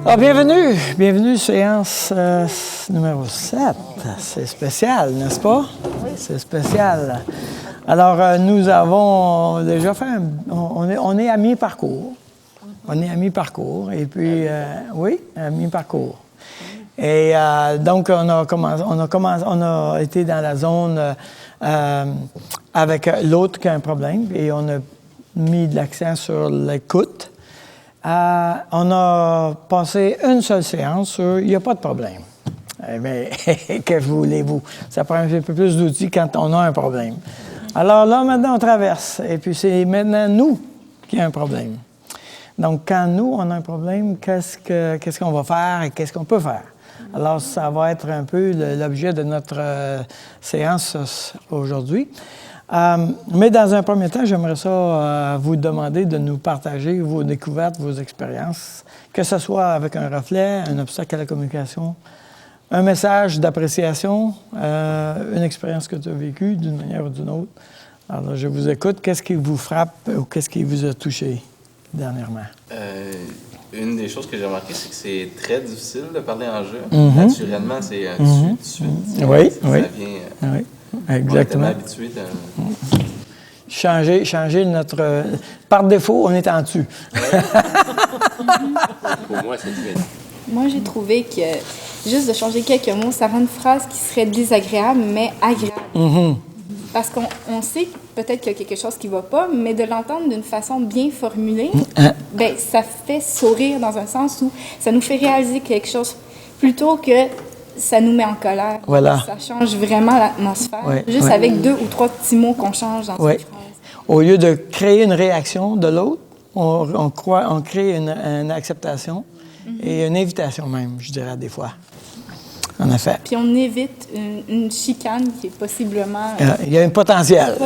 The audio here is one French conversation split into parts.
Alors, bienvenue, séance numéro 7. C'est spécial, n'est-ce pas? Oui. C'est spécial. Alors, nous avons déjà fait on est à mi-parcours. On est à mi-parcours, et puis, oui, à mi-parcours. Et donc, on a été dans la zone avec l'autre qui a un problème, et on a mis de l'accent sur l'écoute. On a passé une seule séance sur « il n'y a pas de problème ». Mais que voulez-vous? Ça prend un peu plus d'outils quand on a un problème. Alors là, maintenant, on traverse. Et puis, c'est maintenant nous qui avons un problème. Donc, quand nous, on a un problème, qu'est-ce qu'on va faire et qu'est-ce qu'on peut faire? Alors, ça va être un peu l'objet de notre séance aujourd'hui. Mais dans un premier temps, j'aimerais ça vous demander de nous partager vos découvertes, vos expériences, que ce soit avec un reflet, un obstacle à la communication, un message d'appréciation, une expérience que tu as vécue d'une manière ou d'une autre. Alors, je vous écoute. Qu'est-ce qui vous frappe ou qu'est-ce qui vous a touché dernièrement? Une des choses que j'ai remarqué, c'est que c'est très difficile de parler en jeu. Naturellement, c'est tout de suite. Oui, ça oui. Vient, Oui, exactement. On est tellement habitué Changer notre... Par défaut, on est en dessus. Pour moi, c'est très... Moi, j'ai trouvé que juste de changer quelques mots, ça rend une phrase qui serait désagréable, mais agréable. Parce qu'on sait peut-être qu'il y a quelque chose qui ne va pas, mais de l'entendre d'une façon bien formulée, ben, ça fait sourire dans un sens où ça nous fait réaliser quelque chose plutôt que ça nous met en colère. Voilà. Ça change vraiment l'atmosphère. Oui, juste oui. avec 2 ou 3 petits mots qu'on change dans cette phrase. Au lieu de créer une réaction de l'autre, on crée une acceptation et une invitation même, je dirais, des fois. En effet. Puis on évite une chicane qui est possiblement... Il y a un potentiel.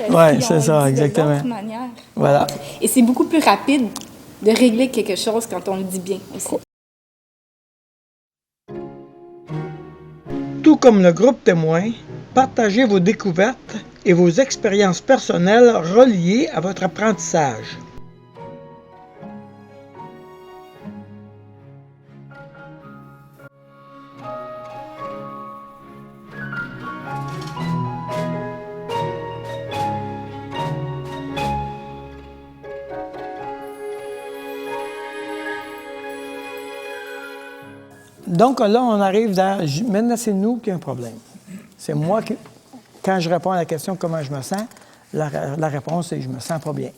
Oui, c'est ça, exactement. De l'autre manière. Voilà. Et c'est beaucoup plus rapide de régler quelque chose quand on le dit bien aussi. Tout comme le groupe témoin, partagez vos découvertes et vos expériences personnelles reliées à votre apprentissage. Donc là, on arrive dans... Maintenant, c'est nous qui avons un problème. C'est moi qui... Quand je réponds à la question « comment je me sens ?», la réponse est « je me sens pas bien ».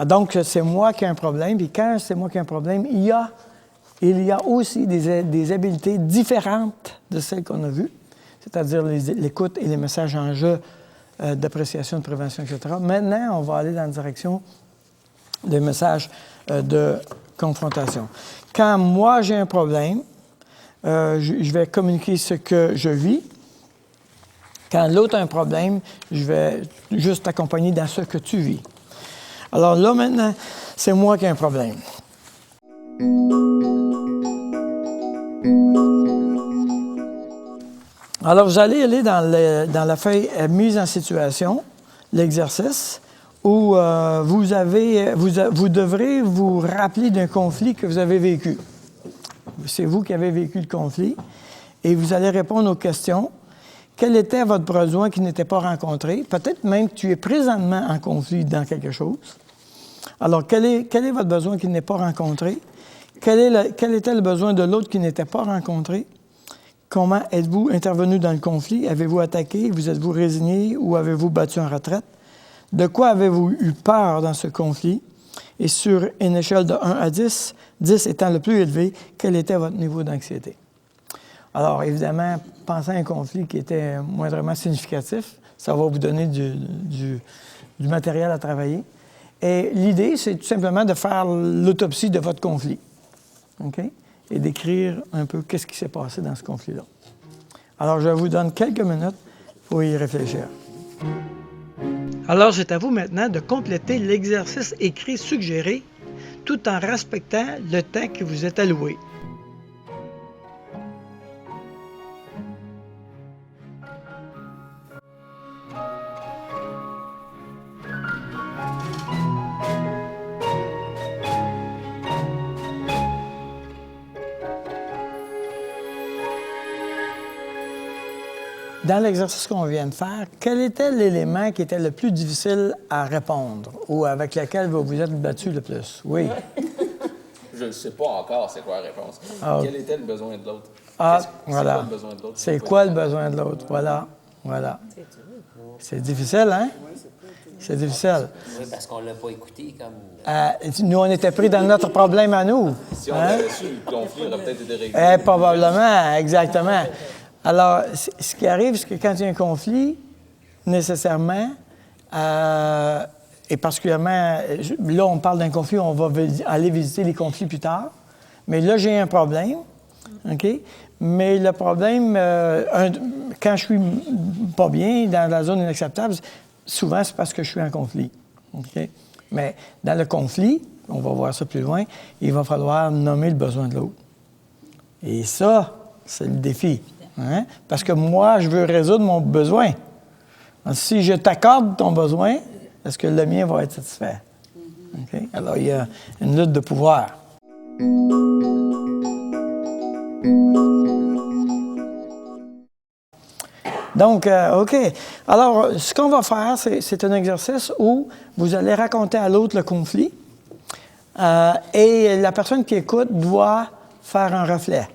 Donc, c'est moi qui ai un problème. Puis quand c'est moi qui ai un problème, il y a aussi des habiletés différentes de celles qu'on a vues, c'est-à-dire l'écoute et les messages en jeu d'appréciation, de prévention, etc. Maintenant, on va aller dans la direction des messages de confrontation. Quand moi, j'ai un problème, je vais communiquer ce que je vis. Quand l'autre a un problème, je vais juste t'accompagner dans ce que tu vis. Alors là, maintenant, c'est moi qui ai un problème. Alors, vous allez aller dans la feuille mise en situation, l'exercice, où vous devrez vous rappeler d'un conflit que vous avez vécu. C'est vous qui avez vécu le conflit et vous allez répondre aux questions. Quel était votre besoin qui n'était pas rencontré? Peut-être même que tu es présentement en conflit dans quelque chose. Alors, quel est votre besoin qui n'est pas rencontré? Quel était le besoin de l'autre qui n'était pas rencontré? Comment êtes-vous intervenu dans le conflit? Avez-vous attaqué? Vous êtes-vous résigné ou avez-vous battu en retraite? De quoi avez-vous eu peur dans ce conflit? Et sur une échelle de 1 à 10, 10 étant le plus élevé, quel était votre niveau d'anxiété? Alors, évidemment, pensez à un conflit qui était moindrement significatif. Ça va vous donner du matériel à travailler. Et l'idée, c'est tout simplement de faire l'autopsie de votre conflit. OK? Et d'écrire un peu qu'est-ce qui s'est passé dans ce conflit-là. Alors, je vous donne quelques minutes pour y réfléchir. Alors, c'est à vous maintenant de compléter l'exercice écrit suggéré tout en respectant le temps qui vous est alloué. dans l'exercice qu'on vient de faire, quel était l'élément qui était le plus difficile à répondre ou avec lequel vous vous êtes battu le plus? Oui. Je ne sais pas encore c'est quoi la réponse. Ah. Quel était le besoin de l'autre? Ah, C'est voilà. quoi le besoin de l'autre? C'est quoi le besoin de l'autre? Voilà. Voilà. C'est difficile, hein? C'est difficile. Oui, parce qu'on ne l'a pas écouté comme... Nous, on était pris dans notre problème à nous. Si on Hein? avait su, le conflit aurait peut-être été réglé. Probablement, exactement. Alors, ce qui arrive, c'est que quand il y a un conflit, nécessairement, et particulièrement, là, on parle d'un conflit, on va aller visiter les conflits plus tard, mais là, j'ai un problème, OK? Mais le problème, quand je suis pas bien, dans la zone inacceptable, souvent, c'est parce que je suis en conflit, OK? Mais dans le conflit, on va voir ça plus loin, il va falloir nommer le besoin de l'autre. Et ça, c'est le défi. Hein? Parce que moi, je veux résoudre mon besoin. Alors, si je t'accorde ton besoin, est-ce que le mien va être satisfait? Okay? Alors, il y a une lutte de pouvoir. Donc, OK. Alors, ce qu'on va faire, c'est un exercice où vous allez raconter à l'autre le conflit et la personne qui écoute doit faire un reflet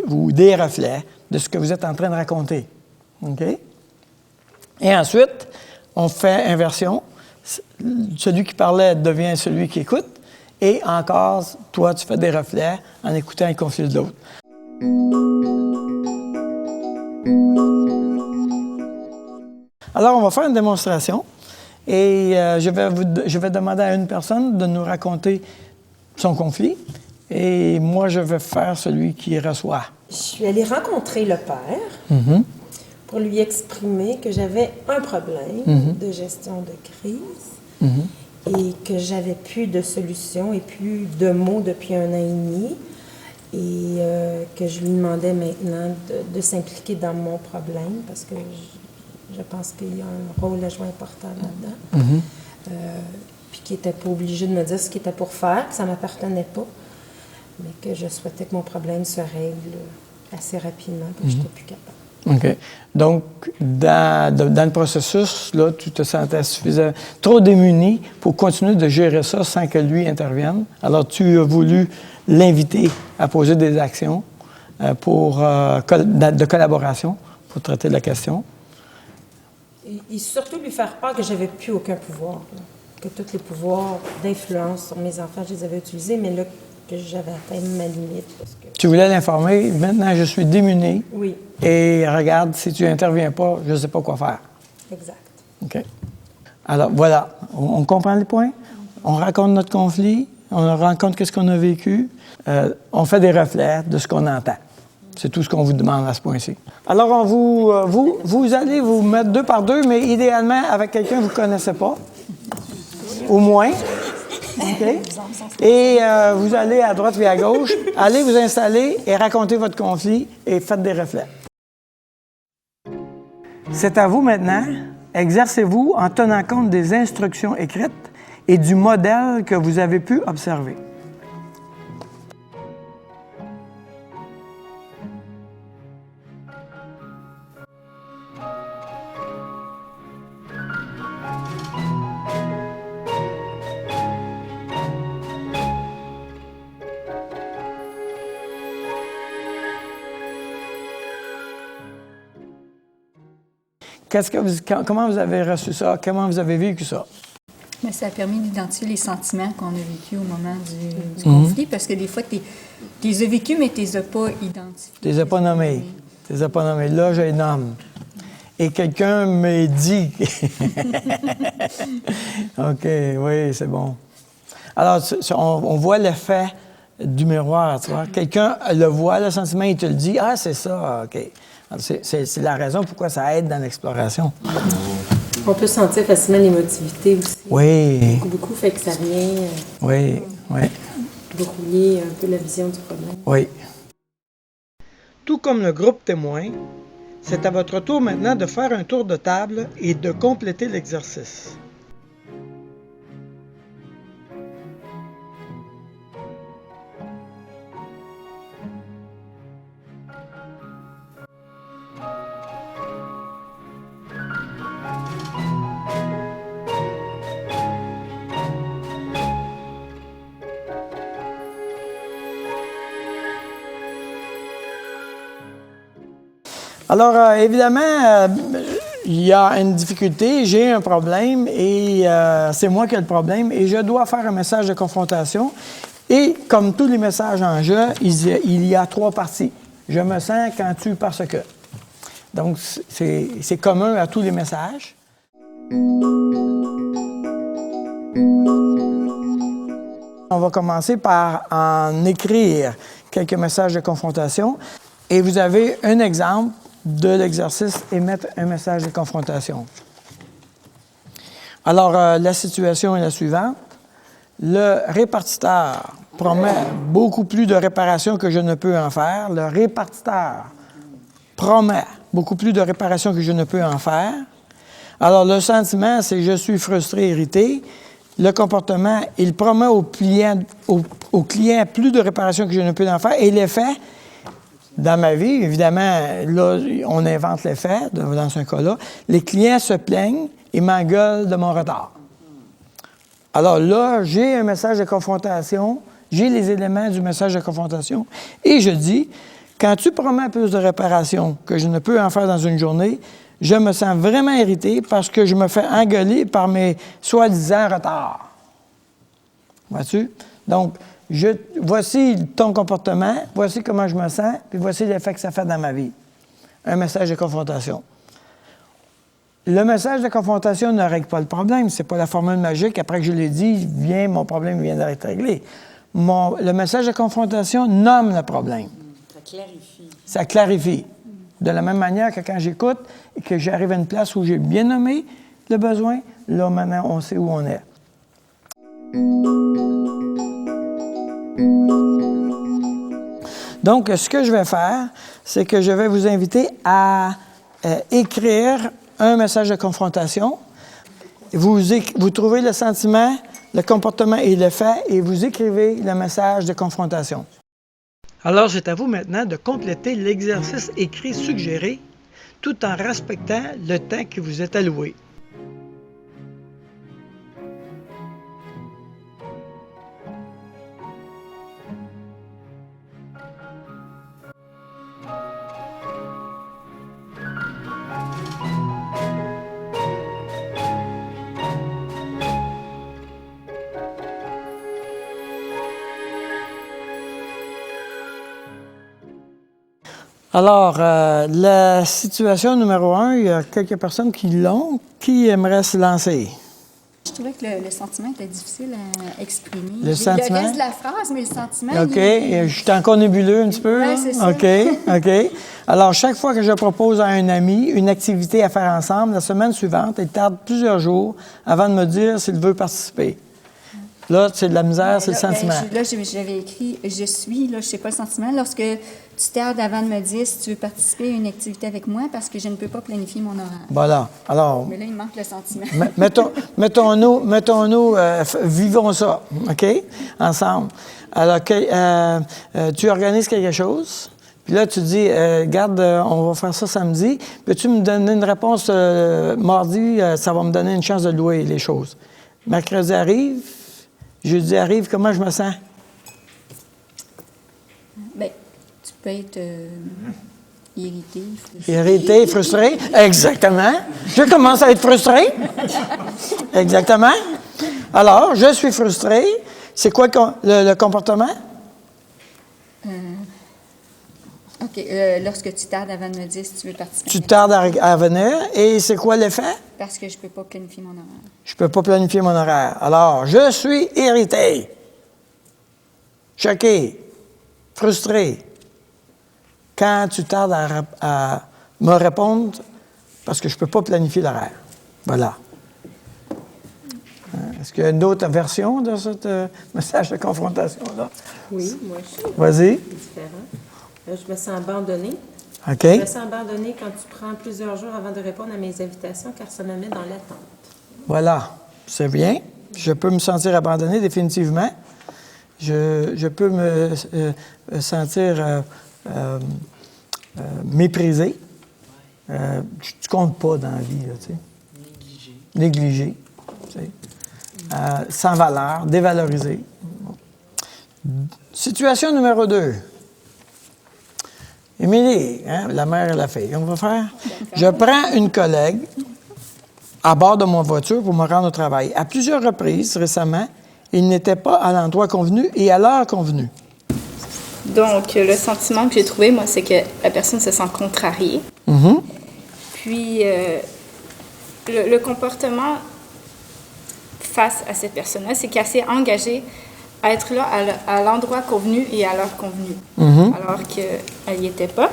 ou des reflets de ce que vous êtes en train de raconter. OK? Et ensuite, on fait inversion. Celui qui parlait devient celui qui écoute. Et encore, toi, tu fais des reflets en écoutant le conflit de l'autre. Alors, on va faire une démonstration. Et je vais demander à une personne de nous raconter son conflit. Et moi, je vais faire celui qui reçoit. Je suis allée rencontrer le père pour lui exprimer que j'avais un problème de gestion de crise et que j'avais plus de solution et plus de mots depuis 1 an et demi et que je lui demandais maintenant de s'impliquer dans mon problème parce que je pense qu'il y a un rôle à jouer important là-dedans. Puis qu'il n'était pas obligé de me dire ce qu'il était pour faire, que ça ne m'appartenait pas. Mais que je souhaitais que mon problème se règle assez rapidement, que je n'étais plus capable. OK. Donc, dans le processus, là, tu te sentais suffisamment trop démuni pour continuer de gérer ça sans que lui intervienne. Alors, tu as voulu l'inviter à poser des actions de collaboration pour traiter de la question. Et surtout lui faire part que je n'avais plus aucun pouvoir. Là. Que tous les pouvoirs d'influence sur mes enfants, je les avais utilisés, mais là, que j'avais atteint ma limite. Parce que... Tu voulais l'informer, maintenant je suis démunie. Oui. Et regarde, si tu n'interviens pas, je ne sais pas quoi faire. Exact. OK. Alors, voilà, on comprend les points. On raconte notre conflit, on raconte qu'est-ce qu'on a vécu, on fait des reflets de ce qu'on entend. C'est tout ce qu'on vous demande à ce point-ci. Alors, vous allez vous mettre 2 par 2, mais idéalement avec quelqu'un que vous ne connaissez pas, au moins. Okay. Et vous allez à droite et à gauche, allez vous installer et racontez votre conflit et faites des reflets. C'est à vous maintenant. Exercez-vous en tenant compte des instructions écrites et du modèle que vous avez pu observer. Comment vous avez reçu ça? Comment vous avez vécu ça? Mais ça a permis d'identifier les sentiments qu'on a vécus au moment du conflit, parce que des fois, tu les as vécus, mais tu ne les as pas identifiés. Tu ne les as pas nommés. Tu les as pas nommés. Là, je les nomme. Et quelqu'un me dit... OK, oui, c'est bon. Alors, on voit l'effet du miroir, tu vois. Quelqu'un le voit, le sentiment, il te le dit. Ah, c'est ça, OK. C'est la raison pourquoi ça aide dans l'exploration. On peut sentir facilement l'émotivité aussi. Oui. Beaucoup fait que ça vient oui. brouiller un peu la vision du problème. Oui. Tout comme le groupe témoin, c'est à votre tour maintenant de faire un tour de table et de compléter l'exercice. Alors, évidemment, il y a une difficulté, j'ai un problème et c'est moi qui ai le problème et je dois faire un message de confrontation. Et comme tous les messages en jeu, il y a 3 parties. Je me sens quand tu parce que. Donc, c'est commun à tous les messages. On va commencer par en écrire quelques messages de confrontation. Et vous avez un exemple de l'exercice émettre un message de confrontation. Alors, la situation est la suivante. Le répartiteur promet beaucoup plus de réparations que je ne peux en faire. Le répartiteur promet beaucoup plus de réparations que je ne peux en faire. Alors, le sentiment, c'est je suis frustré, irrité. Le comportement, il promet au client plus de réparations que je ne peux en faire. Et l'effet, dans ma vie, évidemment, là, on invente l'effet, dans ce cas-là. Les clients se plaignent et m'engueulent de mon retard. Alors là, j'ai un message de confrontation, j'ai les éléments du message de confrontation, et je dis, quand tu promets plus de réparations que je ne peux en faire dans une journée, je me sens vraiment irrité parce que je me fais engueuler par mes soi-disant retards. Vois-tu? Donc, voici ton comportement, voici comment je me sens, puis voici l'effet que ça fait dans ma vie. Un message de confrontation. Le message de confrontation ne règle pas le problème. Ce n'est pas la formule magique. Après que je l'ai dit, mon problème vient d'être réglé. Le message de confrontation nomme le problème. Ça clarifie. Ça clarifie. De la même manière que quand j'écoute et que j'arrive à une place où j'ai bien nommé le besoin, là, maintenant, on sait où on est. Donc, ce que je vais faire, c'est que je vais vous inviter à écrire un message de confrontation. Vous trouvez le sentiment, le comportement et le fait, et vous écrivez le message de confrontation. Alors, c'est à vous maintenant de compléter l'exercice écrit suggéré, tout en respectant le temps qui vous est alloué. Alors, la situation numéro 1, il y a quelques personnes qui l'ont. Qui aimerait se lancer? Je trouvais que le sentiment était difficile à exprimer. Le sentiment? Le reste de la phrase, mais le sentiment... OK. Je suis encore nébuleux un petit peu. Oui, c'est ça. OK. Alors, chaque fois que je propose à un ami une activité à faire ensemble, la semaine suivante, il tarde plusieurs jours avant de me dire s'il veut participer. Là, c'est de la misère, c'est le sentiment. J'avais écrit « je suis », là, je ne sais pas le sentiment. Lorsque tu tardes avant de me dire si tu veux participer à une activité avec moi parce que je ne peux pas planifier mon horaire. Voilà. Alors... Mais là, il manque le sentiment. Mettons-nous, vivons ça, OK? Ensemble. Alors, tu organises quelque chose, puis là, tu dis, regarde, on va faire ça samedi. Peux-tu me donner une réponse mardi? Ça va me donner une chance de louer les choses. Mercredi arrive. Jeudi arrive, comment je me sens? Bien, tu peux être irrité, frustré. Irrité, frustré? Exactement. Je commence à être frustré. Exactement. Alors, je suis frustré. C'est quoi le comportement? OK. Lorsque tu tardes avant de me dire si tu veux participer. Tu tardes à venir. Et c'est quoi l'effet? Parce que je ne peux pas planifier mon horaire. Je ne peux pas planifier mon horaire. Alors, je suis irrité, choqué, frustré. Quand tu tardes à me répondre, parce que je ne peux pas planifier l'horaire. Voilà. Est-ce qu'il y a une autre version de ce message de confrontation-là? Oui, moi aussi. Vas-y. C'est différent. Je me sens abandonnée. OK. Je me sens abandonnée quand tu prends plusieurs jours avant de répondre à mes invitations, car ça me met dans l'attente. Voilà. C'est bien. Je peux me sentir abandonné définitivement. Je peux me sentir méprisé. Tu ne comptes pas dans la vie, là, tu sais. Négligé. Tu sais. Sans valeur, dévalorisé. Situation numéro 2. Émilie, hein, la mère et la fille, on va faire. Je prends une collègue à bord de mon voiture pour me rendre au travail. À plusieurs reprises récemment, il n'était pas à l'endroit convenu et à l'heure convenue. Donc, le sentiment que j'ai trouvé, moi, c'est que la personne se sent contrariée. Puis, le comportement face à cette personne-là, c'est qu'elle s'est engagée à être là à l'endroit convenu et à l'heure convenue, alors qu'elle n'y était pas.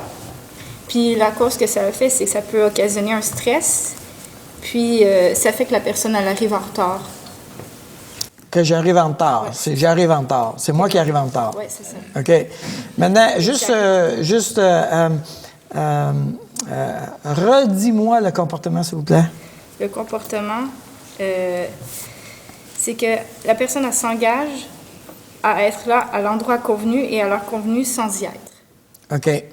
Puis, la cause que ça a fait, c'est que ça peut occasionner un stress, puis ça fait que la personne, elle arrive en retard. Que j'arrive en retard. Ouais. C'est j'arrive en retard. C'est moi qui arrive en retard. Oui, c'est ça. OK. Maintenant, redis-moi le comportement, s'il vous plaît. Le comportement, c'est que la personne, elle s'engage à être là à l'endroit convenu et à l'heure convenue sans y être. OK.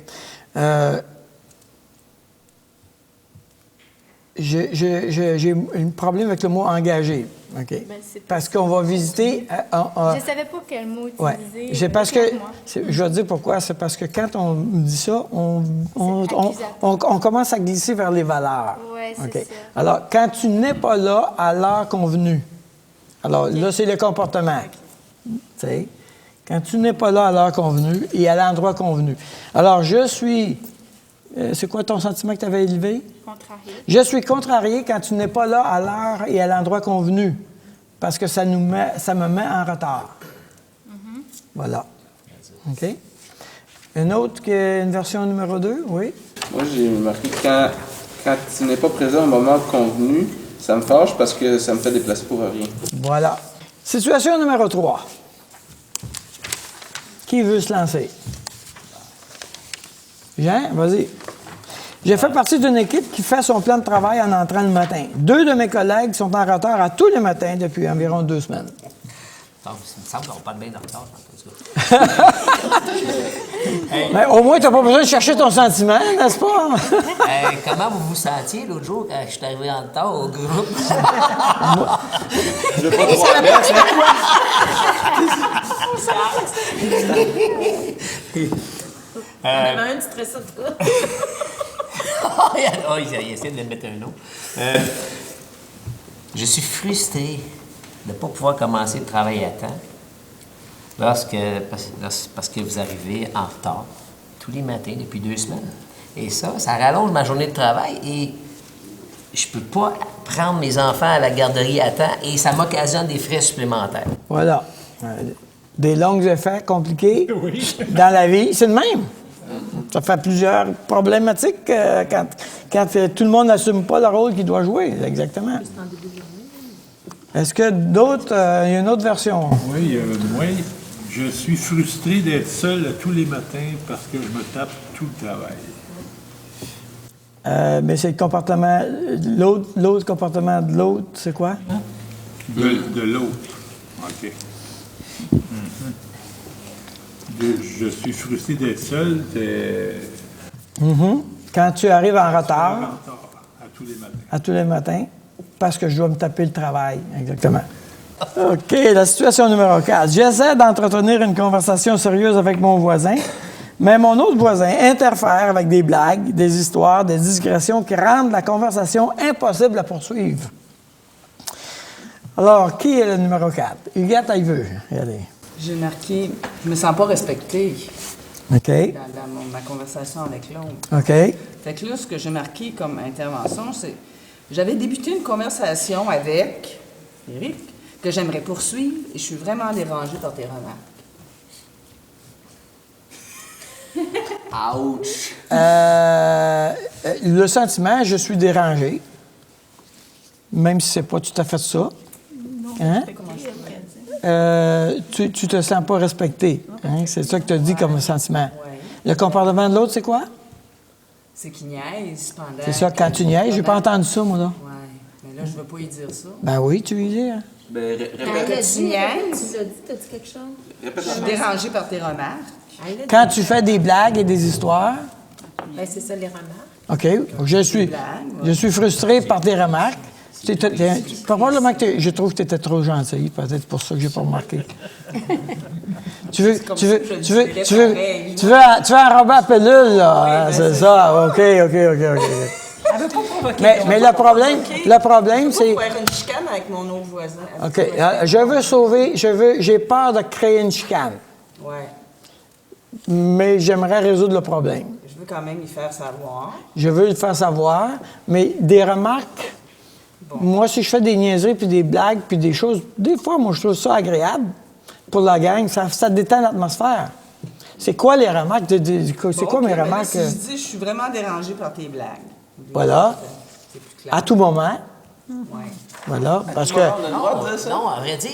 J'ai un problème avec le mot engagé. OK. C'est Parce qu'on va visiter. Je ne savais pas quel mot utiliser. Ouais. C'est parce que. Je vais te dire pourquoi. C'est parce que quand on me dit ça, on commence à glisser vers les valeurs. Oui, c'est OK. ça. Alors, quand tu n'es pas là à l'heure convenue, alors là, c'est le comportement. Tu sais? Quand tu n'es pas là à l'heure convenue et à l'endroit convenu. Alors, je suis. C'est quoi ton sentiment que tu avais élevé? Contrarié. Je suis contrarié quand tu n'es pas là à l'heure et à l'endroit convenu, parce que ça me met en retard. Voilà. OK? Une version numéro 2, oui? Moi, j'ai marqué quand tu n'es pas présent au moment convenu, ça me fâche parce que ça me fait déplacer pour rien. Voilà. Situation numéro 3. Qui veut se lancer? Jean, vas-y. J'ai fait partie d'une équipe qui fait son plan de travail en entrant le matin. 2 de mes collègues sont en retard à tous les matins depuis environ 2 semaines. Donc, il me semble qu'on parle bien de retard, en tout cas. Mais au moins, tu n'as pas besoin de chercher ton sentiment, n'est-ce pas? Comment vous vous sentiez l'autre jour quand je suis arrivé en retard au groupe? Je veux pas trop mettre, Il y en avait un qui stressait de quoi? Oh, il essaie de me mettre un autre. Je suis frustré de ne pas pouvoir commencer le travail à temps parce que vous arrivez en retard tous les matins depuis 2 semaines. Et ça rallonge ma journée de travail et je peux pas prendre mes enfants à la garderie à temps et ça m'occasionne des frais supplémentaires. Voilà. Des longs effets compliqués dans la vie. C'est le même. Ça fait plusieurs problématiques quand tout le monde n'assume pas le rôle qu'il doit jouer. Exactement. Est-ce que d'autres... il y a une autre version? Oui, moi, je suis frustré d'être seul tous les matins parce que je me tape tout le travail. Mais c'est le comportement... L'autre comportement de l'autre, c'est quoi? De l'autre. OK. Je suis frustré d'être seul. Quand tu arrives en retard... À tous les matins. À tous les matins, parce que je dois me taper le travail. Exactement. OK, la situation numéro 4. J'essaie d'entretenir une conversation sérieuse avec mon voisin, mais mon autre voisin interfère avec des blagues, des histoires, des digressions qui rendent la conversation impossible à poursuivre. Alors, qui est le numéro 4? Huguette, elle veut. Allez. J'ai marqué « Je me sens pas respectée OK. dans ma conversation avec l'autre. OK. Fait que là, ce que j'ai marqué comme intervention, c'est j'avais débuté une conversation avec Éric que j'aimerais poursuivre et je suis vraiment dérangée par tes remarques. Ouch! Le sentiment, je suis dérangé, même si c'est pas tout à fait ça. Hein? Tu te sens pas respecté. Hein? C'est ça que tu as dit comme sentiment. Ouais. Le comportement de l'autre, c'est quoi? C'est qu'il niaise pendant... C'est ça, quand tu niaises. J'ai pas entendu ça, moi, là. Oui, mais là, je veux pas y dire ça. Ben oui, tu lui dis. Hein? Ben, répète. Tu l'as dit, t'as dit quelque chose? Je suis dérangée par tes remarques. Quand tu fais des blagues et des histoires, Ben, c'est ça, les remarques. OK, je suis frustré par tes remarques. Probablement que je trouve que tu étais trop gentil. Peut-être pour ça que j'ai pas remarqué. Tu veux, C'est comme tu ça veux, que je le tu veux, dirais tu veux, pareil. tu veux enrober la pilule, là, Oui, hein, ben, c'est c'est ça. OK. Elle veut pas provoquer. Mais le problème, c'est... Pour faire une chicane avec mon autre voisin. OK. Je veux sauver, j'ai peur de créer une chicane, Ouais. mais j'aimerais résoudre le problème. Je veux quand même y faire savoir. Je veux le faire savoir, mais des remarques, moi, si je fais des niaiseries, puis des blagues, puis des choses, des fois, moi, je trouve ça agréable pour la gang, ça détend l'atmosphère. C'est quoi les remarques? C'est quoi mes remarques? Si je dis, je suis vraiment dérangée par tes blagues. Voilà. C'est plus clair. À tout moment. Ouais. Voilà. Parce que... Non, à vrai dire,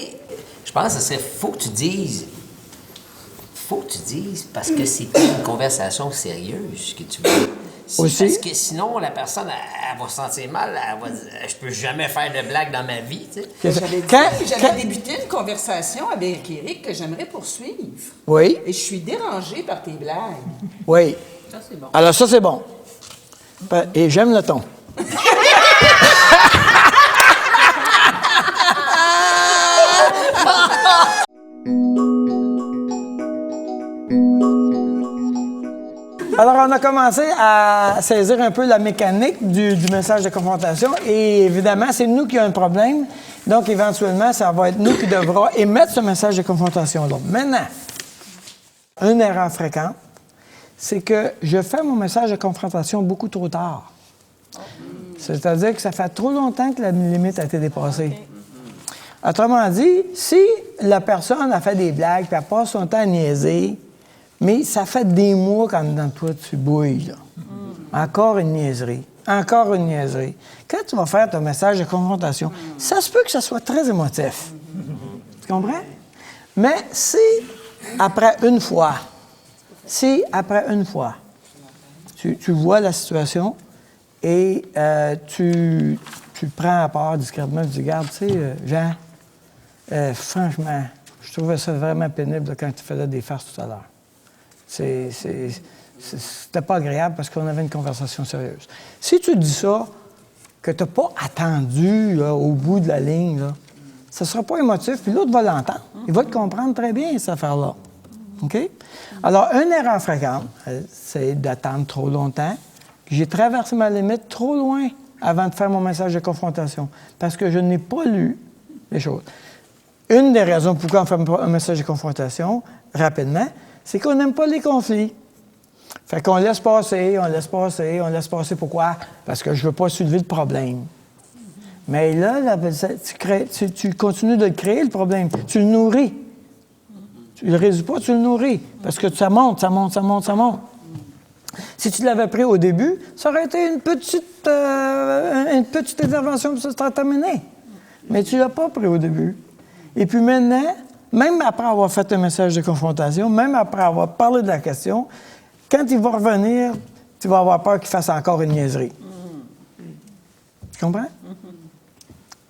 je pense que ce serait faut que tu dises, parce que c'est pas une conversation sérieuse que tu veux. Aussi. Parce que sinon, la personne, elle va se sentir mal, elle va dire, je peux jamais faire de blague dans ma vie, tu sais. J'avais débuté une conversation avec Éric que j'aimerais poursuivre. Oui, Et je suis dérangée par tes blagues. oui. Ça, c'est bon. Alors ça, c'est bon. Et j'aime le ton. Alors, on a commencé à saisir un peu la mécanique du message de confrontation et évidemment, c'est nous qui avons un problème. Donc, éventuellement, ça va être nous qui devrons émettre ce message de confrontation-là. Maintenant, une erreur fréquente, c'est que je fais mon message de confrontation beaucoup trop tard. C'est-à-dire que ça fait trop longtemps que la limite a été dépassée. Autrement dit, si la personne a fait des blagues puis elle passe son temps à niaiser, mais ça fait des mois quand dans toi tu bouilles, là. Encore une niaiserie. Encore une niaiserie. Quand tu vas faire ton message de confrontation, ça se peut que ça soit très émotif. Tu comprends? Mais si après une fois, tu vois la situation et tu prends à part discrètement et tu dis, regarde, tu sais, Jean, franchement, je trouvais ça vraiment pénible quand tu faisais des farces tout à l'heure. C'était pas agréable parce qu'on avait une conversation sérieuse. Si tu dis ça, que tu n'as pas attendu là, au bout de la ligne, là, ça ne sera pas émotif, puis l'autre va l'entendre. Il va te comprendre très bien, cette affaire-là. OK? Alors, une erreur fréquente, c'est d'attendre trop longtemps. J'ai traversé ma limite trop loin avant de faire mon message de confrontation parce que je n'ai pas lu les choses. Une des raisons pourquoi on fait un message de confrontation, rapidement, c'est qu'on n'aime pas les conflits. Fait qu'on laisse passer. Pourquoi? Parce que je ne veux pas soulever le problème. Mais là, tu continues de le créer, le problème. Tu le nourris. Tu ne le résous pas, tu le nourris. Parce que ça monte. Si tu l'avais pris au début, ça aurait été une petite intervention pour se terminer. Mais tu ne l'as pas pris au début. Et puis maintenant, même après avoir fait un message de confrontation, même après avoir parlé de la question, quand il va revenir, tu vas avoir peur qu'il fasse encore une niaiserie. Tu comprends?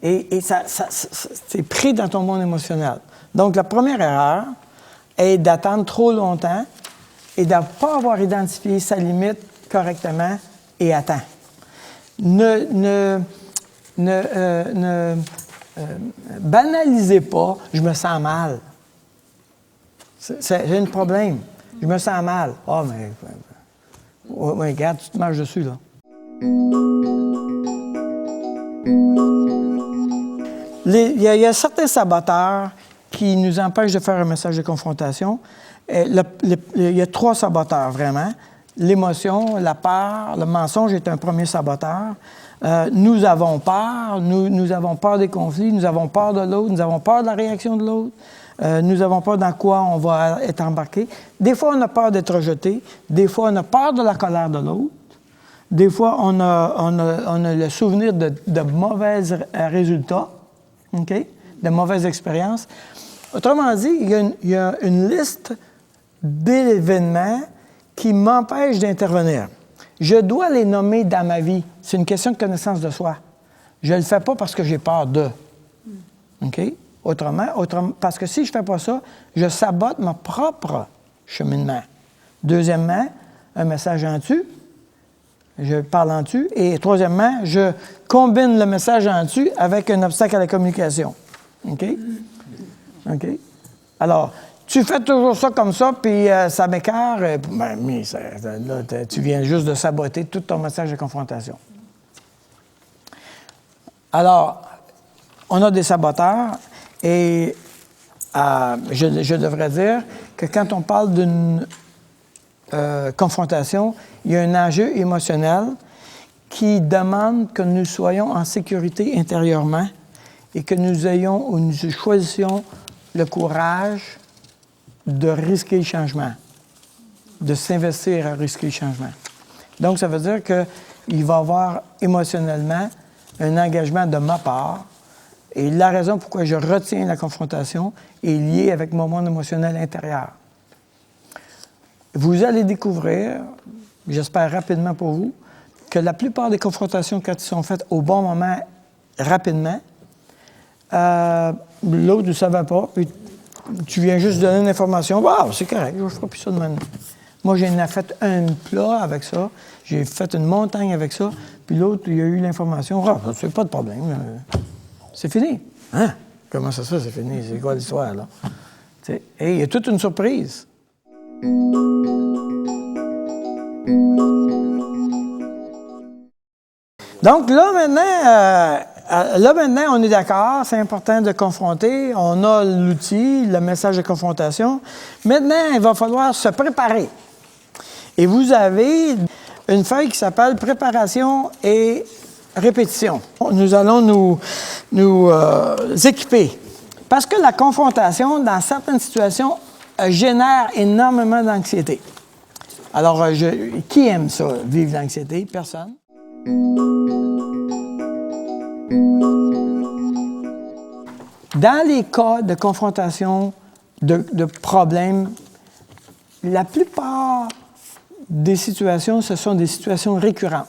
Et ça, c'est pris dans ton monde émotionnel. Donc, la première erreur est d'attendre trop longtemps et de ne pas avoir identifié sa limite correctement et à temps. Banalisez pas « je me sens mal ». J'ai un problème. Je me sens mal. Ah, mais regarde, tu te marches dessus, là. Il y a certains saboteurs qui nous empêchent de faire un message de confrontation. Il y a 3 saboteurs, vraiment. L'émotion, la peur, le mensonge est un premier saboteur. Nous avons peur, nous avons peur des conflits, nous avons peur de l'autre, nous avons peur de la réaction de l'autre, nous avons peur dans quoi on va être embarqué. Des fois, on a peur d'être rejeté, des fois, on a peur de la colère de l'autre, des fois, on a le souvenir de mauvais résultats, OK? De mauvaises expériences. Autrement dit, il y a une liste d'événements qui m'empêchent d'intervenir. Je dois les nommer dans ma vie. C'est une question de connaissance de soi. Je ne le fais pas parce que j'ai peur d'eux. OK? Autrement, parce que si je ne fais pas ça, je sabote mon propre cheminement. Deuxièmement, un message en tu. Je parle en tu. Et troisièmement, je combine le message en tu avec un obstacle à la communication. OK? OK? Alors, tu fais toujours ça comme ça, puis ça m'écœure, ben, mais là, tu viens juste de saboter tout ton message de confrontation. Alors, on a des saboteurs, et je devrais dire que quand on parle d'une confrontation, il y a un enjeu émotionnel qui demande que nous soyons en sécurité intérieurement et que nous ayons ou nous choisissions le courage de risquer le changement, de s'investir à risquer le changement. Donc, ça veut dire qu'il va y avoir émotionnellement un engagement de ma part. Et la raison pourquoi je retiens la confrontation est liée avec mon monde émotionnel intérieur. Vous allez découvrir, j'espère rapidement pour vous, que la plupart des confrontations, quand elles sont faites au bon moment, rapidement, l'autre ne savait pas, puis tu viens juste donner une information. Wow, c'est correct, je ne ferai plus ça de même. Moi, j'ai fait un plat avec ça, j'ai fait une montagne avec ça, puis l'autre, il a eu l'information. Ah, c'est pas de problème. C'est fini. Hein? Comment ça, c'est fini? C'est quoi l'histoire, là? Et il y a toute une surprise. Donc là, maintenant, on est d'accord, c'est important de confronter. On a l'outil, le message de confrontation. Maintenant, il va falloir se préparer. Et vous avez une feuille qui s'appelle « Préparation et répétition ». Nous allons nous équiper. Parce que la confrontation, dans certaines situations, génère énormément d'anxiété. Alors, qui aime ça, vivre l'anxiété? Personne. Dans les cas de confrontation, de problèmes, la plupart des situations, ce sont des situations récurrentes.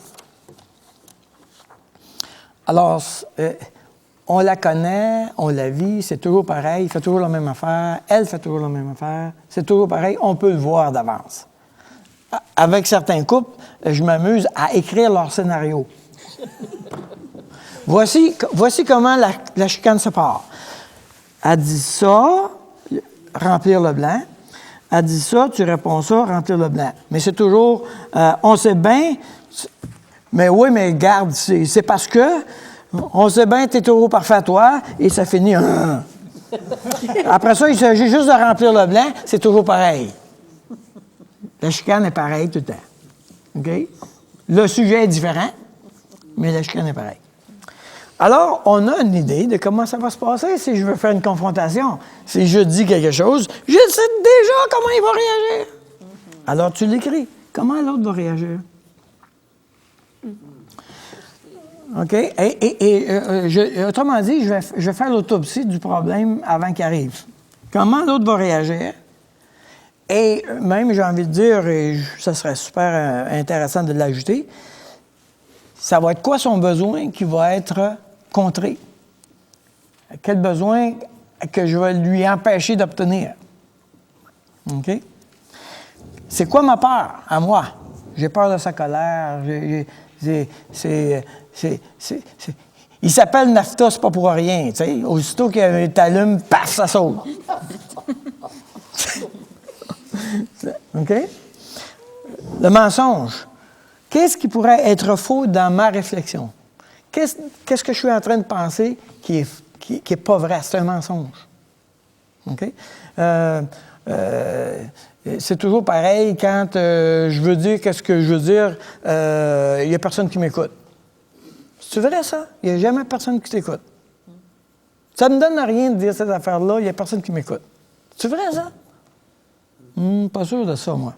Alors, on la connaît, on la vit, c'est toujours pareil, il fait toujours la même affaire, elle fait toujours la même affaire, c'est toujours pareil, on peut le voir d'avance. Avec certains couples, je m'amuse à écrire leur scénario. Voici comment la chicane se part. Elle dit ça, remplir le blanc. Elle dit ça, tu réponds ça, remplir le blanc. Mais c'est toujours, on sait bien, mais oui, mais garde, c'est parce que, on sait bien, t'es toujours parfait à toi, et ça finit. Après ça, il s'agit juste de remplir le blanc, c'est toujours pareil. La chicane est pareille tout le temps. OK? Le sujet est différent, mais la chicane est pareille. Alors, on a une idée de comment ça va se passer si je veux faire une confrontation. Si je dis quelque chose, je sais déjà comment il va réagir. Alors, tu l'écris. Comment l'autre va réagir? OK? Autrement dit, je vais faire l'autopsie du problème avant qu'il arrive. Comment l'autre va réagir? Et même, j'ai envie de dire, et ça serait super intéressant de l'ajouter, ça va être quoi son besoin qui va être contré? Quel besoin que je vais lui empêcher d'obtenir? OK? C'est quoi ma peur à moi? J'ai peur de sa colère. Il s'appelle NAFTA, c'est pas pour rien. T'sais. Aussitôt qu'il t'allume, paf, ça saute. OK? Le mensonge. Qu'est-ce qui pourrait être faux dans ma réflexion? Qu'est-ce que je suis en train de penser qui est pas vrai? C'est un mensonge. OK? C'est toujours pareil quand je veux dire qu'est-ce que je veux dire, il n'y a personne qui m'écoute. C'est vrai, ça? Il n'y a jamais personne qui t'écoute. Ça ne me donne rien de dire cette affaire-là, il n'y a personne qui m'écoute. C'est vrai, ça? Pas sûr de ça, moi.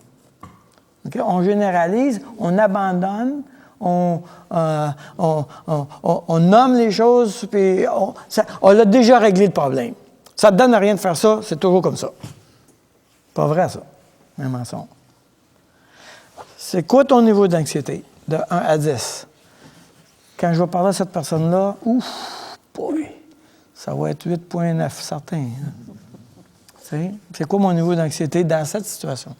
Okay? On généralise, on abandonne, on nomme les choses, puis on a déjà réglé le problème. Ça ne te donne rien de faire ça, c'est toujours comme ça. Pas vrai, ça. Un mensonge. C'est quoi ton niveau d'anxiété, de 1 à 10? Quand je vais parler à cette personne-là, boy, ça va être 8,9, certain. Hein? C'est quoi mon niveau d'anxiété dans cette situation?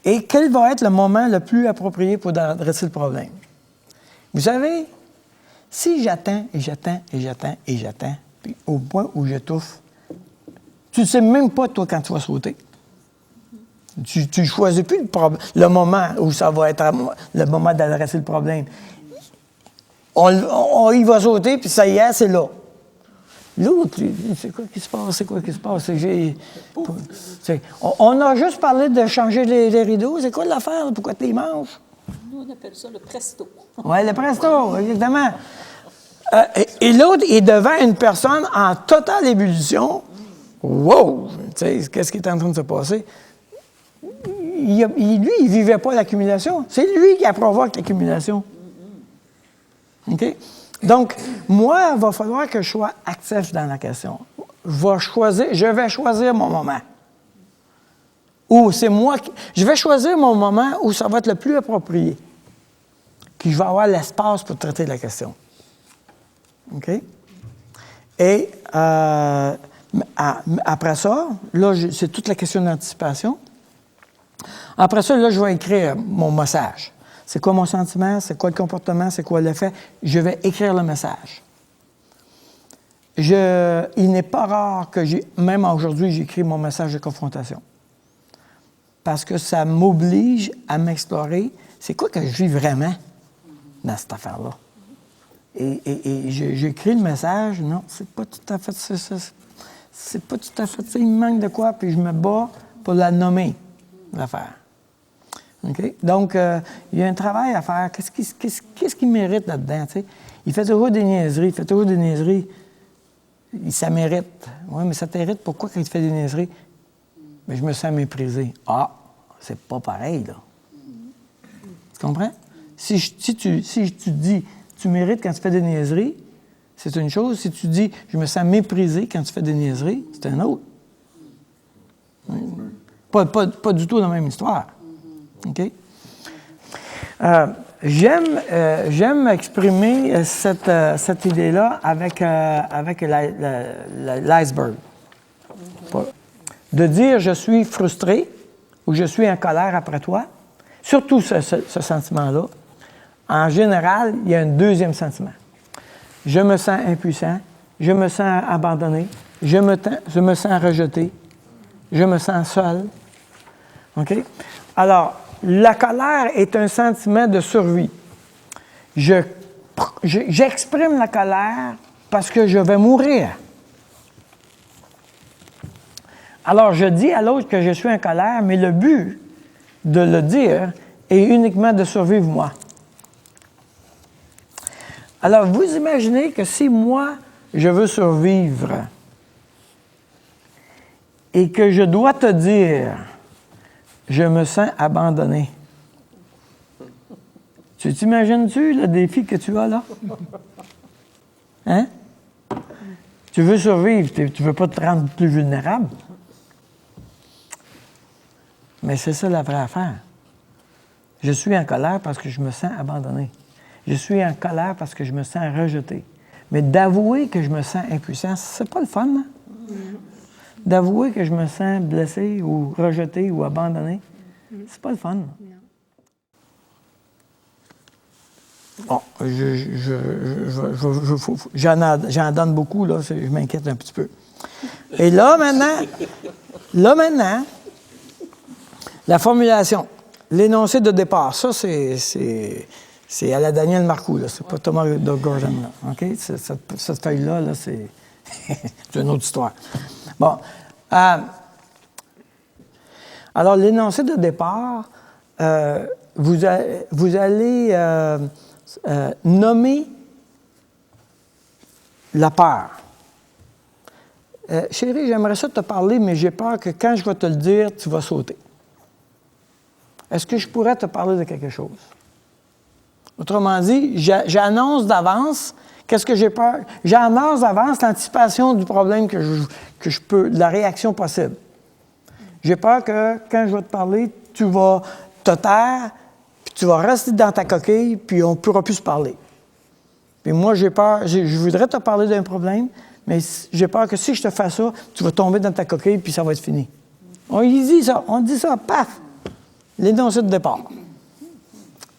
Et quel va être le moment le plus approprié pour adresser le problème? Vous savez, si j'attends, et j'attends, et j'attends, et j'attends, puis au point où j'étouffe, Tu ne sais même pas, toi, quand tu vas sauter. Tu ne choisis plus le moment où ça va être le moment d'adresser le problème. Il va sauter, puis ça y est, c'est là. L'autre, c'est quoi qui se passe? C'est quoi qui se passe? On a juste parlé de changer les rideaux. C'est quoi l'affaire? Pourquoi tu les manges? Nous, on appelle ça le presto. Oui, le presto, exactement. Et l'autre est devant une personne en totale ébullition. Wow! Tu sais, qu'est-ce qui est en train de se passer? Lui, il ne vivait pas l'accumulation. C'est lui qui a provoqué l'accumulation. OK? Donc, moi, il va falloir que je sois actif dans la question. Je vais choisir mon moment. Ou c'est moi qui... Je vais choisir mon moment où ça va être le plus approprié. Puis je vais avoir l'espace pour traiter la question. OK? Et après ça, là, c'est toute la question d'anticipation. Après ça, là, je vais écrire mon message. C'est quoi mon sentiment? C'est quoi le comportement? C'est quoi l'effet? Je vais écrire le message. Il n'est pas rare que même aujourd'hui, j'écris mon message de confrontation. Parce que ça m'oblige à m'explorer. C'est quoi que je vis vraiment dans cette affaire-là? Et j'écris le message. Non, c'est pas tout à fait ça. C'est pas tout à fait ça. Il me manque de quoi? Puis je me bats pour la nommer, l'affaire. OK? Donc, il y a un travail à faire. Qu'est-ce qu'il mérite là-dedans? T'sais? Il fait toujours des niaiseries. Ça mérite. Oui, mais ça t'irrite. Pourquoi quand il fait des niaiseries? Mais je me sens méprisé. Ah, c'est pas pareil, là. Tu comprends? Si tu dis, tu mérites quand tu fais des niaiseries, c'est une chose. Si tu dis, je me sens méprisé quand tu fais des niaiseries, c'est un autre. Pas du tout la même histoire. OK? J'aime exprimer cette idée-là avec l'iceberg. De dire « je suis frustré » ou « je suis en colère après toi », surtout ce sentiment-là, en général, il y a un deuxième sentiment. Je me sens impuissant, je me sens abandonné, je me sens rejeté, je me sens seul. OK? Alors, la colère est un sentiment de survie. J'exprime la colère parce que je vais mourir. Alors, je dis à l'autre que je suis en colère, mais le but de le dire est uniquement de survivre moi. Alors, vous imaginez que si moi, je veux survivre et que je dois te dire, je me sens abandonné. Tu t'imagines-tu le défi que tu as là? Hein? Tu veux survivre, tu ne veux pas te rendre plus vulnérable. Mais c'est ça la vraie affaire. Je suis en colère parce que je me sens abandonné. Je suis en colère parce que je me sens rejeté. Mais d'avouer que je me sens impuissant, c'est pas le fun, hein? D'avouer que je me sens blessé ou rejeté ou abandonné, c'est pas le fun. Bon, j'en donne beaucoup, là, je m'inquiète un petit peu. Et là, maintenant, la formulation, l'énoncé de départ, ça, c'est à la Daniel Marcoux, là, c'est pas Thomas de Gordon, là, OK? Cette feuille-là, là, c'est une autre histoire. Bon. Alors, l'énoncé de départ, vous allez nommer la peur. Chérie, j'aimerais ça te parler, mais j'ai peur que quand je vais te le dire, tu vas sauter. Est-ce que je pourrais te parler de quelque chose? Autrement dit, j'annonce d'avance, qu'est-ce que j'ai peur? J'annonce d'avance l'anticipation du problème que je peux, de la réaction possible. J'ai peur que quand je vais te parler, tu vas te taire, puis tu vas rester dans ta coquille, puis on ne pourra plus se parler. Puis moi, j'ai peur, je voudrais te parler d'un problème, mais j'ai peur que si je te fais ça, tu vas tomber dans ta coquille, puis ça va être fini. On dit ça, paf! L'énoncé de départ.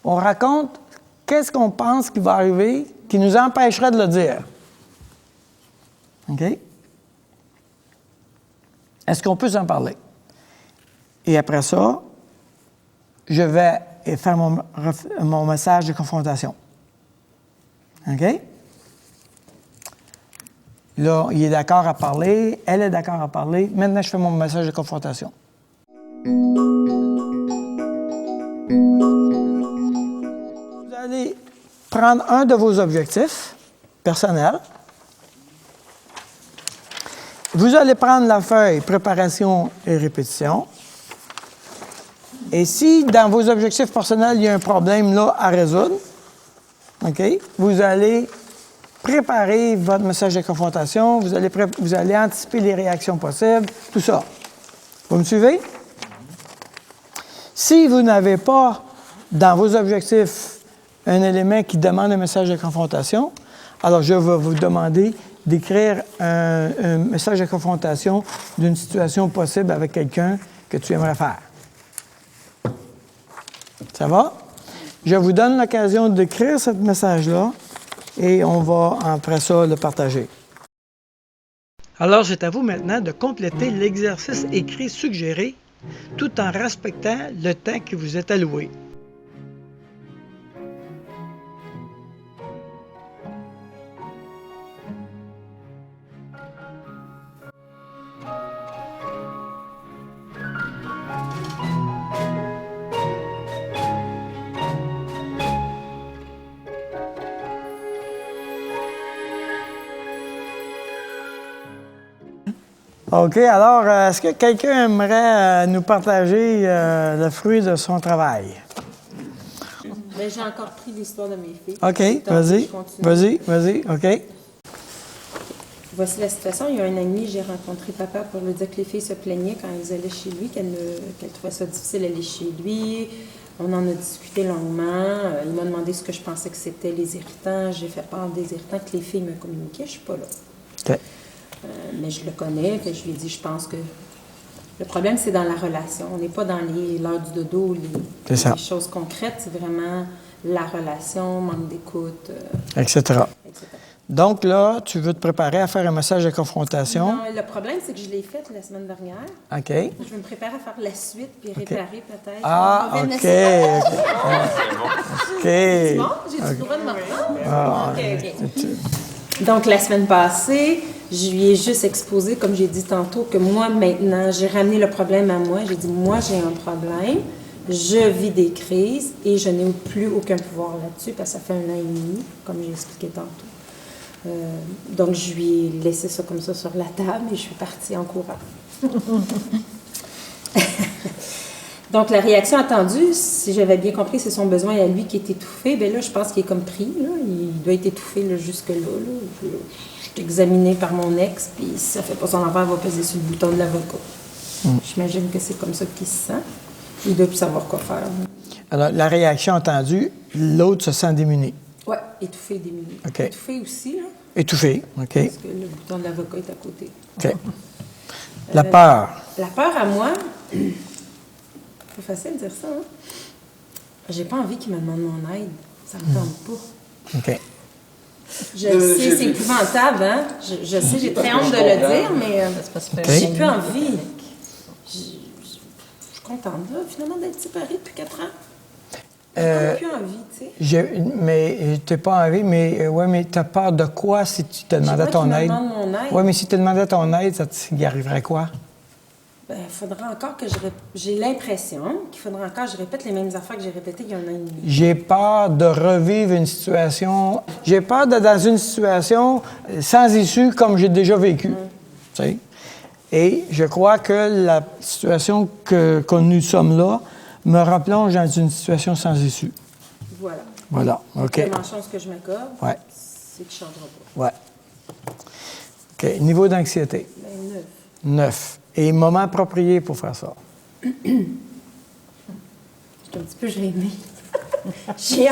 On raconte qu'est-ce qu'on pense qui va arriver qui nous empêcherait de le dire. OK? Est-ce qu'on peut s'en parler? Et après ça, je vais faire mon message de confrontation. OK? Là, il est d'accord à parler, elle est d'accord à parler. Maintenant, je fais mon message de confrontation. Vous allez prendre un de vos objectifs personnels. Vous allez prendre la feuille préparation et répétition. Et si dans vos objectifs personnels, il y a un problème là à résoudre, OK, vous allez préparer votre message de confrontation, vous allez anticiper les réactions possibles, tout ça. Vous me suivez? Si vous n'avez pas dans vos objectifs un élément qui demande un message de confrontation, alors je vais vous demander d'écrire un message de confrontation d'une situation possible avec quelqu'un que tu aimerais faire. Ça va? Je vous donne l'occasion d'écrire ce message-là et on va, après ça, le partager. Alors, c'est à vous maintenant de compléter l'exercice écrit suggéré tout en respectant le temps qui vous est alloué. OK. Alors, est-ce que quelqu'un aimerait nous partager le fruit de son travail? Ben, j'ai encore pris l'histoire de mes filles. OK. Vas-y. OK. Voici la situation. Il y a un ami, j'ai rencontré papa pour lui dire que les filles se plaignaient quand elles allaient chez lui, qu'elles trouvaient ça difficile d'aller chez lui. On en a discuté longuement. Il m'a demandé ce que je pensais que c'était les irritants. J'ai fait part des irritants que les filles me communiquaient. Je ne suis pas là. OK. Mais je le connais, puis je lui ai dit, je pense que le problème, c'est dans la relation. On n'est pas dans l'heure du dodo, les choses concrètes. C'est vraiment la relation, manque d'écoute, etc. Donc là, tu veux te préparer à faire un message de confrontation. Non, le problème, c'est que je l'ai fait la semaine dernière. OK. Je vais me préparer à faire la suite, puis réparer peut-être. Ah, OK. OK. C'est bon? J'ai du droit de me reprendre? OK. Donc, la semaine passée, je lui ai juste exposé, comme j'ai dit tantôt, que moi, maintenant, j'ai ramené le problème à moi. J'ai dit, moi, j'ai un problème, je vis des crises et je n'ai plus aucun pouvoir là-dessus parce que ça fait 1 an et demi, comme j'ai expliqué tantôt. Donc, je lui ai laissé ça comme ça sur la table et je suis partie en courant. Donc, la réaction attendue, si j'avais bien compris, c'est son besoin à lui qui est étouffé. Bien là, je pense qu'il est comme pris. Là. Il doit être étouffé là, jusque-là. Je suis examinée par mon ex, puis si ça ne fait pas son affaire, il va peser sur le bouton de l'avocat. J'imagine que c'est comme ça qu'il se sent. Il ne doit plus savoir quoi faire. Alors, la réaction attendue, l'autre se sent démuni. Oui, étouffé, démuni. OK. Étouffé aussi, là. Étouffé, OK. Parce que le bouton de l'avocat est à côté. OK. La peur. La peur à moi, c'est facile de dire ça, hein? J'ai pas envie qu'il me demande mon aide. Ça me tente pas. OK. Je sais, c'est épouvantable, hein? Je sais, j'ai très honte de le dire, mais j'ai plus envie. Je suis contente, là, finalement, d'être séparée depuis 4 ans. J'ai plus envie, tu sais. Mais tu n'as pas envie, mais tu as peur de quoi si tu te demandais ton aide? Oui, mais si tu te demandais ton aide, il y arriverait quoi? Bien, il faudra encore que j'ai l'impression qu'il faudra encore que je répète les mêmes affaires que j'ai répétées il y a 1 an et demi. J'ai peur de revivre une situation. J'ai peur d'être dans une situation sans issue comme j'ai déjà vécu. Tu sais? Et je crois que la situation que nous sommes là me replonge dans une situation sans issue. Voilà. Voilà, OK. La chance que je m'accorde, c'est qu'il ne changera pas. Oui. OK. Niveau d'anxiété? Bien, 9. 9. Et moment approprié pour faire ça? Je suis un petit peu gênée. J'ai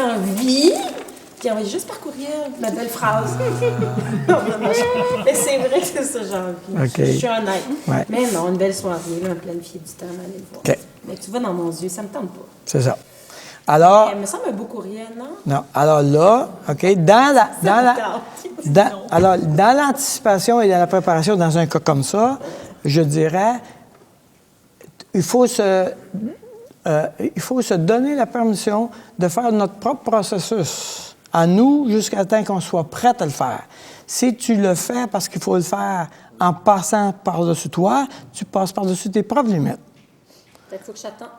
envie juste par courriel, ma belle phrase. Mais c'est vrai que c'est ça, j'ai envie. Okay. Je suis honnête. Ouais. Mais non, une belle soirée, là, planifier du temps, aller le voir. Okay. Mais tu vois dans mon yeux, ça me tente pas. C'est ça. Alors... Elle me semble un beau courriel, non? Non. Alors là, OK, alors, dans l'anticipation et dans la préparation, dans un cas comme ça, je dirais, il faut se donner la permission de faire notre propre processus à nous jusqu'à temps qu'on soit prêt à le faire. Si tu le fais parce qu'il faut le faire en passant par-dessus toi, tu passes par-dessus tes propres limites. Il faut que j'attends.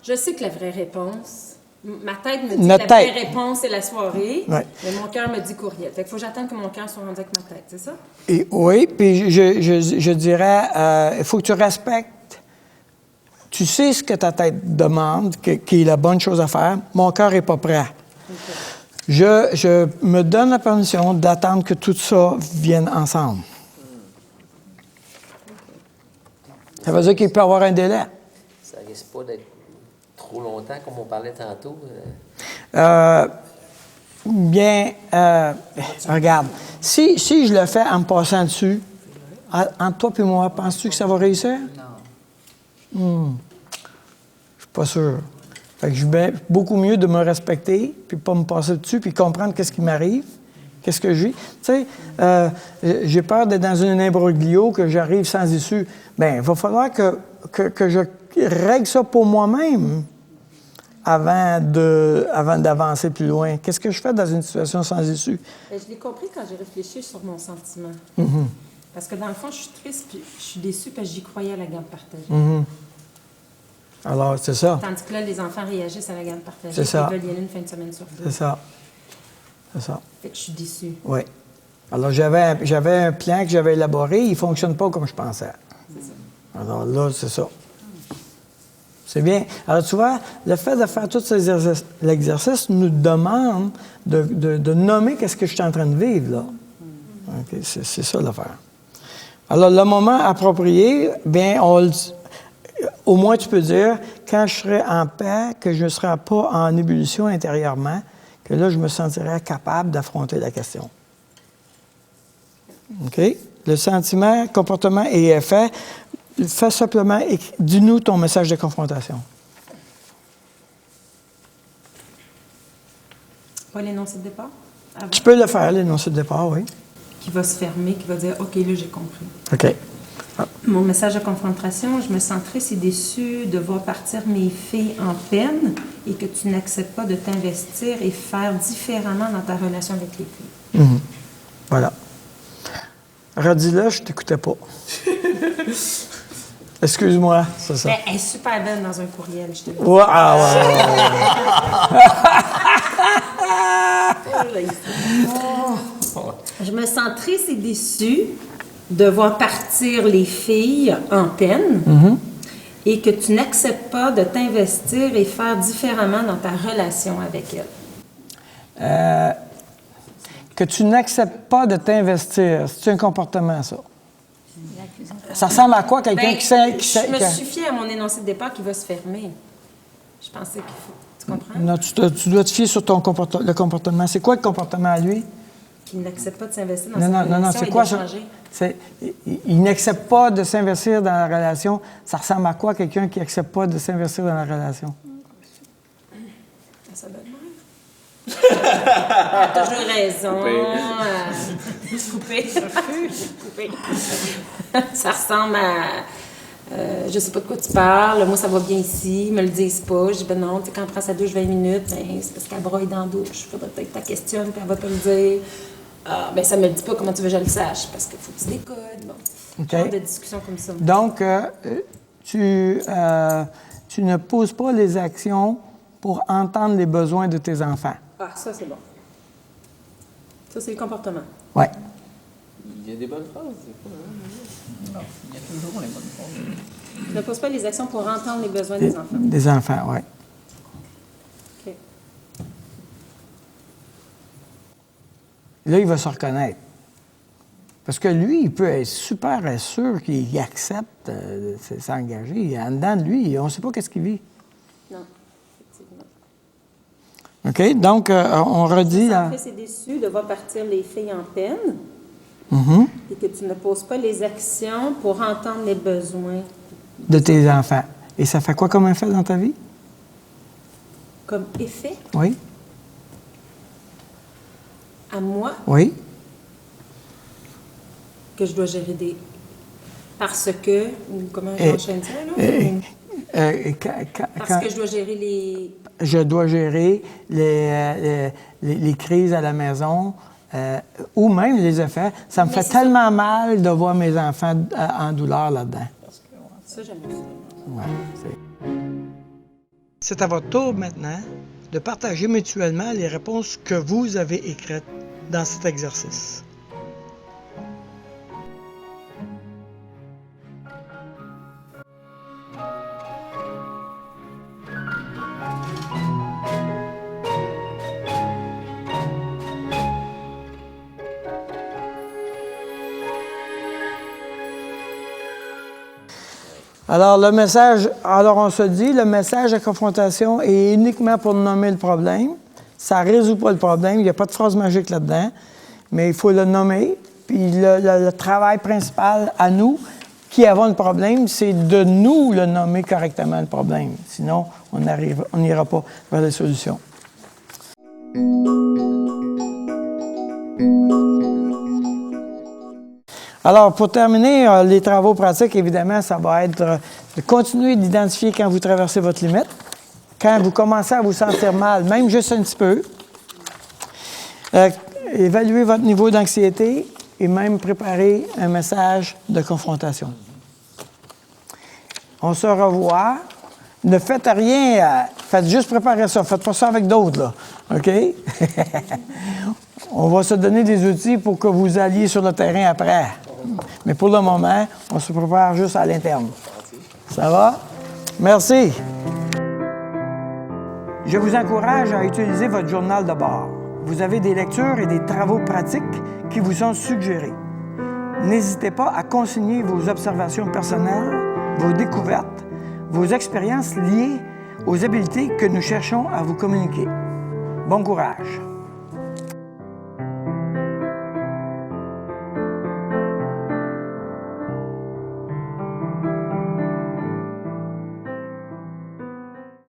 Je sais que la vraie réponse, ma tête me dit Notre que la vraie tête. réponse, c'est la soirée, Ouais. mais mon cœur me dit courriel. Fait qu'il faut que j'attende que mon cœur soit rendu avec ma tête, c'est ça? Et oui, puis je dirais, il faut que tu respectes. Tu sais ce que ta tête demande, qui est la bonne chose à faire. Mon cœur n'est pas prêt. Okay. Je me donne la permission d'attendre que tout ça vienne ensemble. Ça veut dire qu'il peut y avoir un délai. Ça risque pas d'être trop longtemps, comme on parlait tantôt. Regarde, si je le fais en me passant dessus, entre toi et moi, penses-tu que ça va réussir? Non. Je suis pas sûr. Fait que je vais beaucoup mieux de me respecter, puis pas me passer dessus, puis comprendre qu'est-ce qui m'arrive, qu'est-ce que j'ai. Tu sais, j'ai peur d'être dans un imbroglio, que j'arrive sans issue. Bien, il va falloir que je règle ça pour moi-même avant d'avancer plus loin. Qu'est-ce que je fais dans une situation sans issue? Bien, je l'ai compris quand j'ai réfléchi sur mon sentiment. Mm-hmm. Parce que dans le fond, je suis triste, puis je suis déçue parce que j'y croyais à la garde partagée. Mm-hmm. Alors, c'est ça. Tandis que là, les enfants réagissent à la garde partagée. C'est ça. Ils veulent y aller une fin de semaine sur deux. C'est ça. C'est ça. Fait que je suis déçue. Oui. Alors, j'avais un plan que j'avais élaboré, il ne fonctionne pas comme je pensais. C'est ça. Alors là, c'est ça. C'est bien. Alors, tu vois, le fait de faire tout l'exercice nous demande de nommer qu'est-ce que je suis en train de vivre, là. Okay, c'est ça l'affaire. Alors, le moment approprié, bien, au moins tu peux dire, quand je serai en paix, que je ne serai pas en ébullition intérieurement, que là, je me sentirai capable d'affronter la question. OK? Le sentiment, comportement et effet, fais simplement, dis-nous ton message de confrontation. Pas l'énoncé de départ? Avant. Tu peux le faire, l'énoncé de départ, oui. Qui va se fermer, qui va dire « OK, là, j'ai compris ». OK. Mon message de confrontation, je me sens triste et déçue de voir partir mes filles en peine et que tu n'acceptes pas de t'investir et faire différemment dans ta relation avec les filles. Mm-hmm. Voilà. Redis-le, je t'écoutais pas. Excuse-moi, c'est ça. Ben, elle est super belle dans un courriel, je te le dis. Ouais, Je me sens triste et déçue de voir partir les filles en peine et que tu n'acceptes pas de t'investir et faire différemment dans ta relation avec elles. Que tu n'acceptes pas de t'investir, c'est un comportement, ça. Ça ressemble à quoi, quelqu'un qui sait... Je me suis fiée à mon énoncé de départ qui va se fermer. Je pensais qu'il faut... Tu comprends? Non, tu dois te fier sur le comportement. C'est quoi le comportement à lui? Qu'il n'accepte pas de s'investir dans sa relation. Non, c'est quoi ça? Il n'accepte pas de s'investir dans la relation. Ça ressemble à quoi, quelqu'un qui n'accepte pas de s'investir dans la relation? Ça donne elle a toujours raison. Coupé. Coupé. Ça ressemble à... je sais pas de quoi tu parles. Moi, ça va bien ici. Ils me le disent pas. Je dis, ben non, tu sais, quand on prend sa douche 20 minutes, ben, c'est parce qu'elle broye dans la douche. Il faudrait peut-être que tu la questionnes, puis elle va te le dire. Ah, ben ça me le dit pas. Comment tu veux que je le sache? Parce qu'il faut que tu décodes. Bon. Okay. Genre de discussion comme ça. Donc, tu ne poses pas les actions pour entendre les besoins de tes enfants. Ah, ça, c'est bon. Ça, c'est le comportement. Oui. Il y a des bonnes phrases, des fois. Non, il y a toujours les bonnes phrases. Tu ne poses pas les actions pour entendre les besoins des enfants. Des enfants, oui. OK. Là, il va se reconnaître. Parce que lui, il peut être super sûr qu'il accepte de s'engager. En dedans de lui, on ne sait pas qu'est-ce qu'il vit. Non, effectivement. OK? Donc, on redit... Je suis triste et déçue de voir partir les filles en peine et que tu ne poses pas les actions pour entendre les besoins. De tes enfants. Et ça fait quoi comme effet dans ta vie? Comme effet Oui. à moi Oui. que je dois gérer des... Parce que, ou comment j'enchaîne ça, là? Parce que je dois gérer les... Je dois gérer les crises à la maison ou même les effets. Ça me fait tellement mal de voir mes enfants en douleur là-dedans. Ça, j'aime ça. Ouais, c'est à votre tour maintenant de partager mutuellement les réponses que vous avez écrites dans cet exercice. Alors, on se dit, le message de confrontation est uniquement pour nommer le problème. Ça ne résout pas le problème, il n'y a pas de phrase magique là-dedans, mais il faut le nommer. Puis le travail principal à nous, qui avons le problème, c'est de nous le nommer correctement le problème. Sinon, on n'ira pas vers les solutions. Alors, pour terminer, les travaux pratiques, évidemment, ça va être de continuer d'identifier quand vous traversez votre limite, quand vous commencez à vous sentir mal, même juste un petit peu, évaluer votre niveau d'anxiété et même préparer un message de confrontation. On se revoit. Ne faites rien, faites juste préparer ça. Faites pas ça avec d'autres, là. OK? On va se donner des outils pour que vous alliez sur le terrain après. Mais pour le moment, on se prépare juste à l'interne. Ça va? Merci. Je vous encourage à utiliser votre journal de bord. Vous avez des lectures et des travaux pratiques qui vous sont suggérés. N'hésitez pas à consigner vos observations personnelles, vos découvertes, vos expériences liées aux habiletés que nous cherchons à vous communiquer. Bon courage!